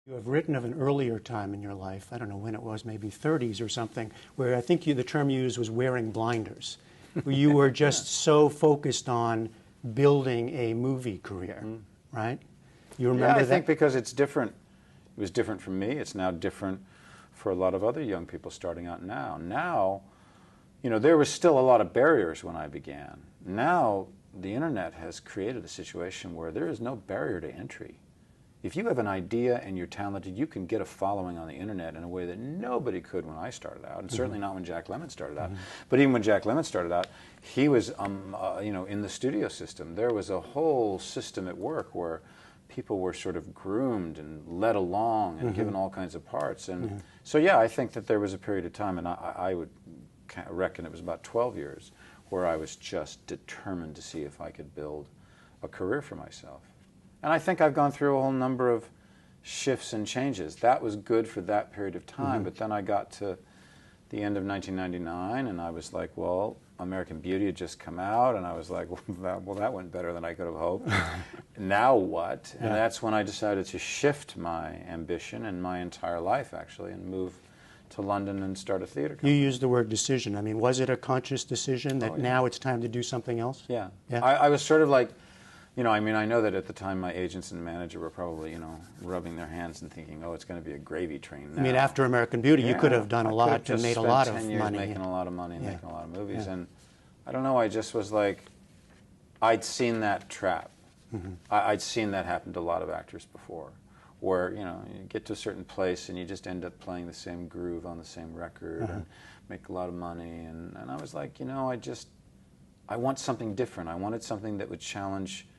You have written of an earlier time in your life, I don't know when it was, maybe 30s or something, where I think the term you used was wearing blinders, where you were just so focused on building a movie career, right? You remember I that? think because it's different. It was different for me. It's now different for a lot of other young people starting out now. Now, there was still a lot of barriers when I began. Now, the internet has created a situation where there is no barrier to entry. If you have an idea and you're talented, you can get a following on the internet in a way that nobody could when I started out, and certainly not when Jack Lemmon started out. But even when Jack Lemmon started out, he was, in the studio system. There was a whole system at work where people were sort of groomed and led along and given all kinds of parts. And so, yeah, I think that there was a period of time, and I would reckon it was about 12 years, where I was just determined to see if I could build a career for myself. And I think I've gone through a whole number of shifts and changes. That was good for that period of time, but then I got to the end of 1999, and I was like, well, American Beauty had just come out, and I was like, well, that went better than I could have hoped. Now what? And that's when I decided to shift my ambition and my entire life, actually, and move to London and start a theater company. You used the word decision. I mean, was it a conscious decision that now it's time to do something else? Yeah. I was sort of like, I know that at the time my agents and manager were probably, rubbing their hands and thinking, oh, it's going to be a gravy train now. I mean, after American Beauty, you could have done a lot and made a lot of money. Making a lot of money and making a lot of movies. And I don't know, I just was like, I'd seen that trap. I'd seen that happen to a lot of actors before, where, you get to a certain place and you just end up playing the same groove on the same record and make a lot of money. And I was like, I want something different. I wanted something that would challenge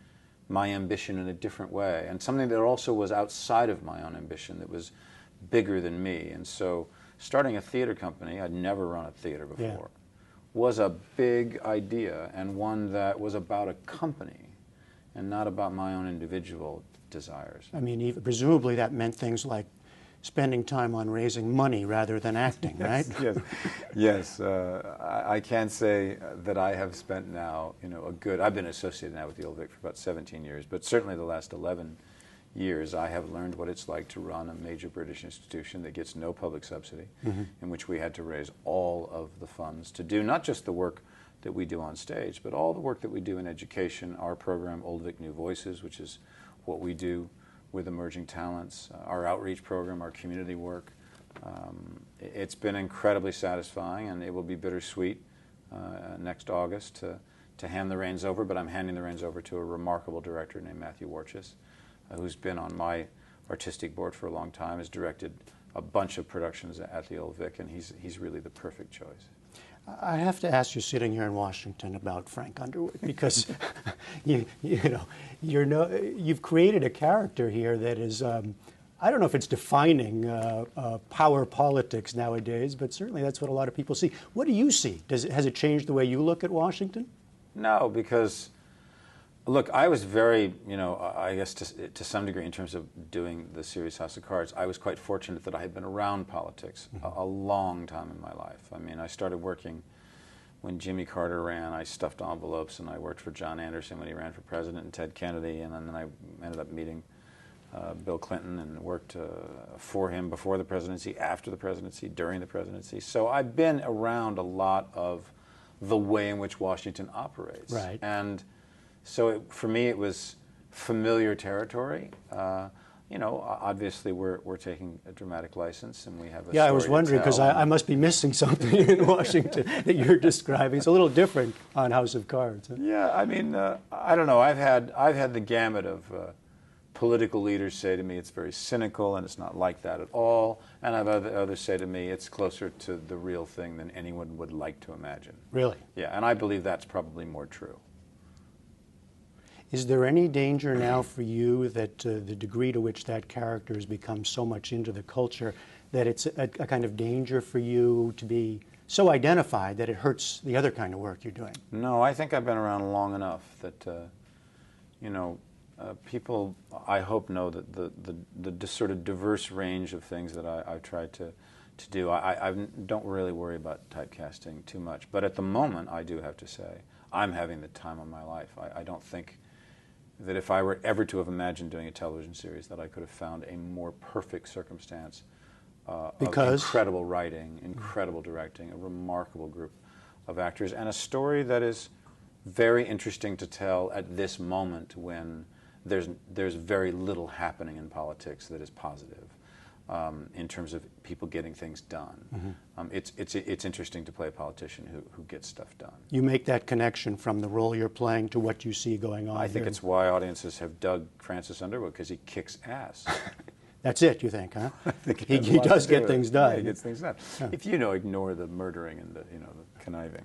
my ambition in a different way, and something that also was outside of my own ambition, that was bigger than me. And so starting a theater company, I'd never run a theater before, was a big idea, and one that was about a company and not about my own individual desires. I mean, presumably that meant things like spending time on raising money rather than acting, right? Yes. I can say that I have spent now, I've been associated now with the Old Vic for about 17 years, but certainly the last 11 years I have learned what it's like to run a major British institution that gets no public subsidy, in which we had to raise all of the funds to do not just the work that we do on stage, but all the work that we do in education, our program, Old Vic New Voices, which is what we do with emerging talents, our outreach program, our community work. It's been incredibly satisfying, and it will be bittersweet next August to hand the reins over, but I'm handing the reins over to a remarkable director named Matthew Warchus, who's been on my artistic board for a long time, has directed a bunch of productions at the Old Vic, and he's really the perfect choice. I have to ask you, sitting here in Washington, about Frank Underwood, because you've created a character here that is, I don't know if it's defining power politics nowadays, but certainly that's what a lot of people see. What do you see? Has it changed the way you look at Washington? No, because look, I was very, I guess to some degree in terms of doing the series House of Cards, I was quite fortunate that I had been around politics a long time in my life. I mean, I started working when Jimmy Carter ran. I stuffed envelopes, and I worked for John Anderson when he ran for president, and Ted Kennedy, and then I ended up meeting Bill Clinton and worked for him before the presidency, after the presidency, during the presidency. So I've been around a lot of the way in which Washington operates. Right. And so for me, it was familiar territory. Obviously we're taking a dramatic license, and we have a story I was wondering, because I must be missing something in Washington that you're describing. It's a little different on House of Cards. Yeah, I mean, I don't know. I've had the gamut of political leaders say to me it's very cynical and it's not like that at all, and I've others say to me it's closer to the real thing than anyone would like to imagine. Really? Yeah, and I believe that's probably more true. Is there any danger now for you that the degree to which that character has become so much into the culture that it's a kind of danger for you to be so identified that it hurts the other kind of work you're doing? No, I think I've been around long enough that, people, I hope, know that the sort of diverse range of things that I've tried to do. I don't really worry about typecasting too much. But at the moment, I do have to say, I'm having the time of my life. I don't think that if I were ever to have imagined doing a television series, that I could have found a more perfect circumstance of incredible writing, incredible directing, a remarkable group of actors, and a story that is very interesting to tell at this moment when there's very little happening in politics that is positive. In terms of people getting things done. It's interesting to play a politician who gets stuff done. You make that connection from the role you're playing to what you see going on. I think it's why audiences have dug Francis Underwood, because he kicks ass. That's it, you think, huh? I think he does get things done. Yeah, he gets things done. Yeah. If ignore the murdering and the conniving.